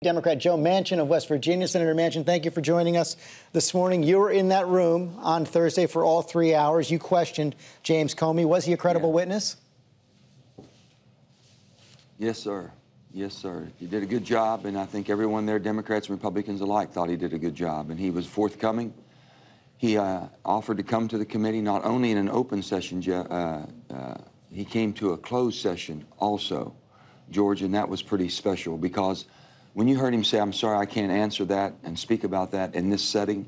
Democrat Joe Manchin of West Virginia. Senator Manchin, thank you for joining us this morning. You were in that room on Thursday for all 3 hours. You questioned James Comey. Was he a credible witness? Yes, sir. Yes, sir. He did a good job, and I think everyone there, Democrats and Republicans alike, thought he did a good job, and he was forthcoming. He offered to come to the committee not only in an open session, he came to a closed session also, George, and that was pretty special because when you heard him say, "I'm sorry, I can't answer that," and speak about that in this setting,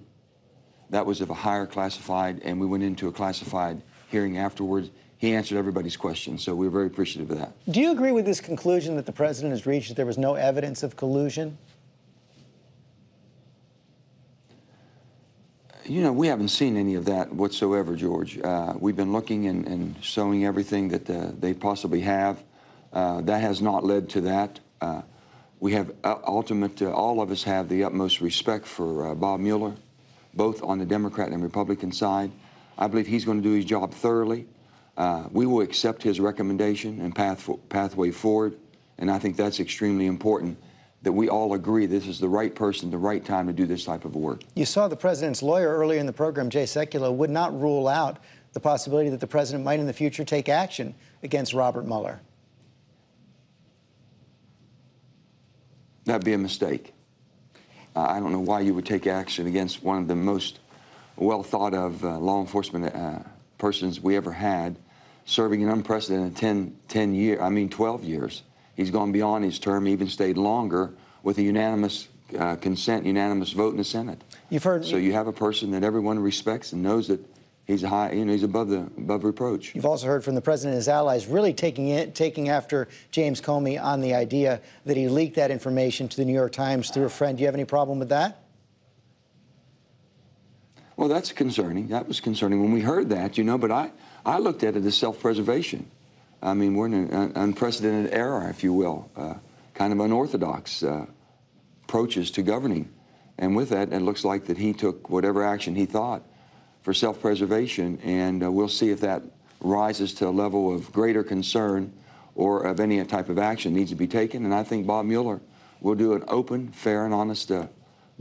that was of a higher classified, and we went into a classified hearing afterwards. He answered everybody's questions, so we're very appreciative of that. Do you agree with this conclusion that the president has reached, that there was no evidence of collusion? You know, we haven't seen any of that whatsoever, George. We've been looking and showing everything that they possibly have. That has not led to that. We have all of us have the utmost respect for Bob Mueller, both on the Democrat and Republican side. I believe he's going to do his job thoroughly. We will accept his recommendation and pathway forward, and I think that's extremely important, that we all agree this is the right person, the right time to do this type of work. You saw the president's lawyer earlier in the program, Jay Sekulow, would not rule out the possibility that the president might in the future take action against Robert Mueller. That'd be a mistake. I don't know why you would take action against one of the most well thought of law enforcement persons we ever had, serving an unprecedented 12 years. He's gone beyond his term, even stayed longer with a unanimous consent, unanimous vote in the Senate. You've heard. So you have a person that everyone respects and knows that he's he's above reproach. You've also heard from the president and his allies really taking after James Comey on the idea that he leaked that information to the New York Times through a friend. Do you have any problem with that? Well, that's concerning. That was concerning when we heard that, you know, but I looked at it as self-preservation. I mean, we're in an unprecedented era, if you will, kind of unorthodox approaches to governing. And with that, it looks like that he took whatever action he thought for self-preservation, and we'll see if that rises to a level of greater concern or of any type of action needs to be taken. And I think Bob Mueller will do an open, fair, and honest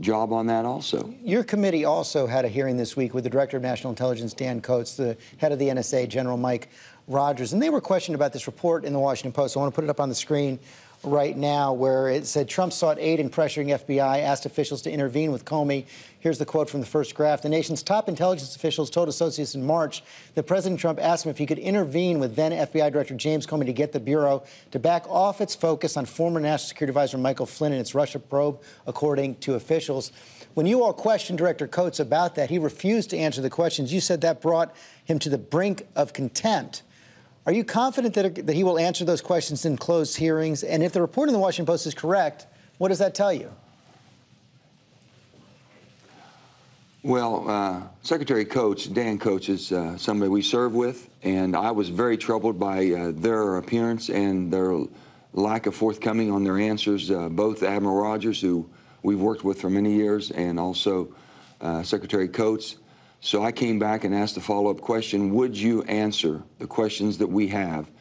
job on that also. Your committee also had a hearing this week with the Director of National Intelligence, Dan Coats, the head of the NSA, General Mike Rogers, and they were questioned about this report in the Washington Post. I want to put it up on the screen right now, where it said Trump sought aid in pressuring FBI, asked officials to intervene with Comey. Here's the quote from the first graph. The nation's top intelligence officials told associates in March that President Trump asked him if he could intervene with then FBI Director James Comey to get the Bureau to back off its focus on former National Security Advisor Michael Flynn and its Russia probe, according to officials. When you all questioned Director Coats about that, he refused to answer the questions. You said that brought him to the brink of contempt. Are you confident that he will answer those questions in closed hearings? And if the report in the Washington Post is correct, what does that tell you? Well, Secretary Coats, Dan Coats, is somebody we serve with, and I was very troubled by their appearance and their lack of forthcoming on their answers, both Admiral Rogers, who we've worked with for many years, and also Secretary Coats. So I came back and asked a follow-up question: would you answer the questions that we have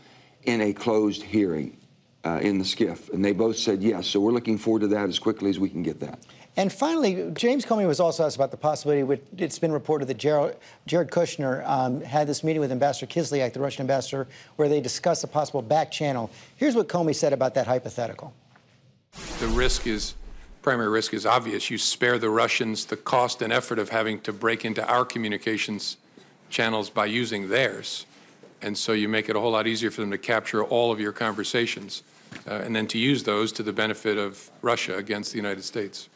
in a closed hearing in the SCIF? And they both said yes. So we're looking forward to that as quickly as we can get that. And finally, James Comey was also asked about the possibility, which it's been reported that Jared Kushner had this meeting with Ambassador Kislyak, the Russian ambassador, where they discussed a possible back channel. Here's what Comey said about that hypothetical. The primary risk is obvious. You spare the Russians the cost and effort of having to break into our communications channels by using theirs. And so you make it a whole lot easier for them to capture all of your conversations and then to use those to the benefit of Russia against the United States.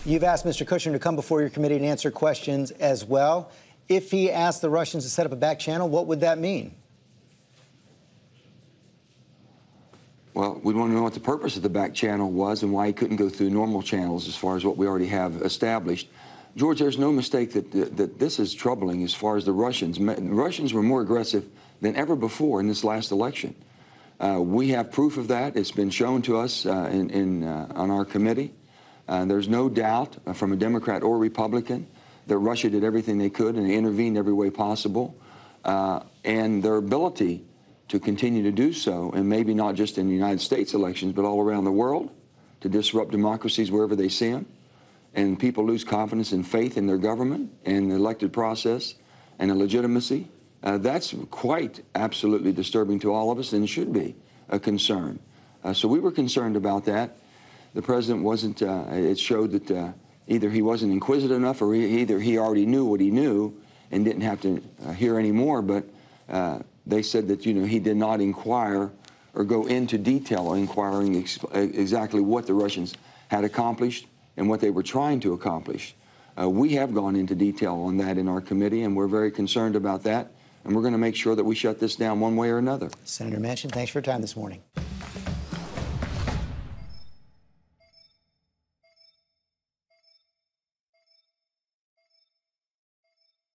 You've asked Mr. Kushner to come before your committee and answer questions as well. If he asked the Russians to set up a back channel, what would that mean? Well, we want to know what the purpose of the back channel was and why he couldn't go through normal channels as far as what we already have established. George, there's no mistake that this is troubling as far as the Russians. The Russians were more aggressive than ever before in this last election. We have proof of that. It's been shown to us on our committee. There's no doubt from a Democrat or Republican that Russia did everything they could and they intervened every way possible. And their ability to continue to do so, and maybe not just in the United States elections, but all around the world, to disrupt democracies wherever they see them, and people lose confidence and faith in their government and the elected process and the legitimacy. That's quite absolutely disturbing to all of us and should be a concern. So we were concerned about that. The president wasn't, it showed that either he wasn't inquisitive enough or either he already knew what he knew and didn't have to hear any more, but they said that, you know, he did not inquire or go into detail inquiring exactly what the Russians had accomplished and what they were trying to accomplish. We have gone into detail on that in our committee, and we're very concerned about that, and we're going to make sure that we shut this down one way or another. Senator Manchin, thanks for your time this morning.